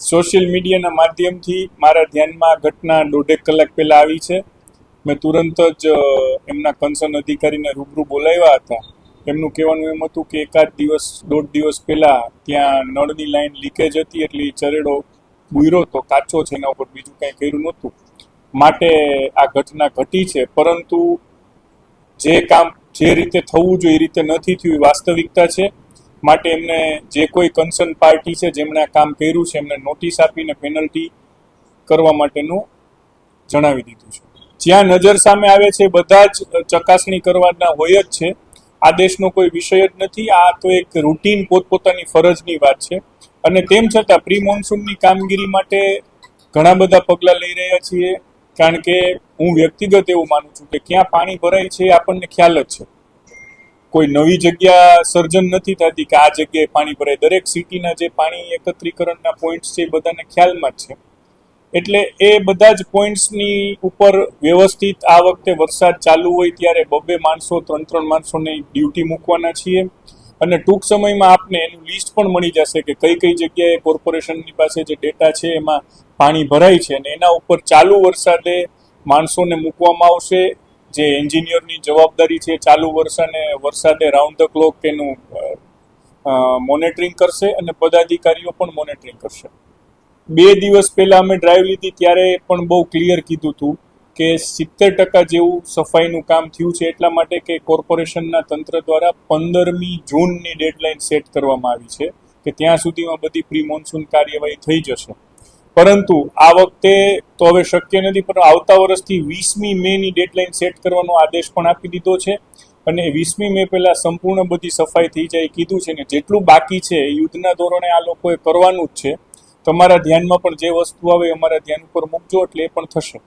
Social મીડિયાના માધ્યમથી મારા ધ્યાનમાં આ ઘટના 1.5 કલાક પહેલા આવી છે. મેં તુરંત જ એમના કન્સર્ન અધિકારીને રૂબરૂ બોલાવ્યા હતા. એમનું કહેવાનું એમ હતું કે એકાદ દિવસ 1.5 દિવસ પહેલા ત્યાં નળની લાઈન લીકેજ હતી, એટલે એ ચરેડો બુયરો તો કાચો છે, એના ઉપર બીજું કંઈ કર્યું નહોતું, માટે આ ઘટના ઘટી છે. પરંતુ જે કામ જે રીતે થવું જોઈએ એ રીતે નથી થયું, એ વાસ્તવિકતા છે. માટે એમને જે કોઈ કન્સર્ન પાર્ટી છે જેમણે આ કામ કર્યું છે એમને નોટિસ આપીને પેનલ્ટી કરવા માટેનું જણાવી દીધું છે. જ્યાં નજર સામે આવે છે બધા જ ચકાસણી કરવાના હોય જ છે. આદેશનો કોઈ વિષય જ નથી. આ તો એક રૂટીન પોતપોતાની ફરજની વાત છે. અને તેમ છતાં પ્રી મોન્સૂનની કામગીરી માટે ઘણા બધા પગલાં લઈ રહ્યા છીએ. કારણ કે હું વ્યક્તિગત એવું માનું છું કે ક્યાં પાણી ભરાય છે એ આપણને ખ્યાલ જ છે. કોઈ નવી જગ્યા સર્જન નથી થતી કે આ જગ્યાએ પાણી ભરાય. દરેક સિટીના જે પાણી એકત્રીકરણના પોઈન્ટ્સ છે એ બધાને ખ્યાલમાં જ છે. એટલે એ બધા જ પોઈન્ટ્સની ઉપર વ્યવસ્થિત આ વખતે વરસાદ ચાલુ હોય ત્યારે 2 માણસો 3 માણસોને ડ્યુટી મૂકવાના છીએ. અને ટૂંક સમયમાં આપને એનું લિસ્ટ પણ મળી જશે કે કઈ કઈ જગ્યાએ કોર્પોરેશનની પાસે જે ડેટા છે એમાં પાણી ભરાય છે, અને એના ઉપર ચાલુ વરસાદે માણસોને મૂકવામાં આવશે. જે એન્જિનિયરની જવાબદારી છે ચાલુ વરસાદે રાઉન્ડ ધ ક્લોક એનું મોનિટરિંગ કરશે, અને પદાધિકારીઓ પણ મોનિટરિંગ કરશે. 2 દિવસ પહેલા અમે ડ્રાઈવ લીધી ત્યારે પણ બહુ ક્લિયર કીધું હતું કે 70% જેવું સફાઈનું કામ થયું છે, એટલા માટે કે કોર્પોરેશનના તંત્ર દ્વારા 15મી જૂનની ડેડલાઇન સેટ કરવામાં આવી છે કે ત્યાં સુધીમાં બધી પ્રી મોન્સૂન કાર્યવાહી થઈ જશે. પરંતુ આ વખતે તો હવે શક્ય નથી, પણ આવતા વર્ષથી 20મી મેની ડેડલાઇન સેટ કરવાનો આદેશ પણ આપી દીધો છે. અને 20મી મે પહેલા સંપૂર્ણ બધી સફાઈ થઈ જાય કીધું છે. ને જેટલું બાકી છે યુદ્ધના ધોરણે આ લોકોએ કરવાનું જ છે. તમારા ધ્યાનમાં પણ જે વસ્તુ આવે અમારા ધ્યાન ઉપર મૂકજો, એટલે એ પણ થશે.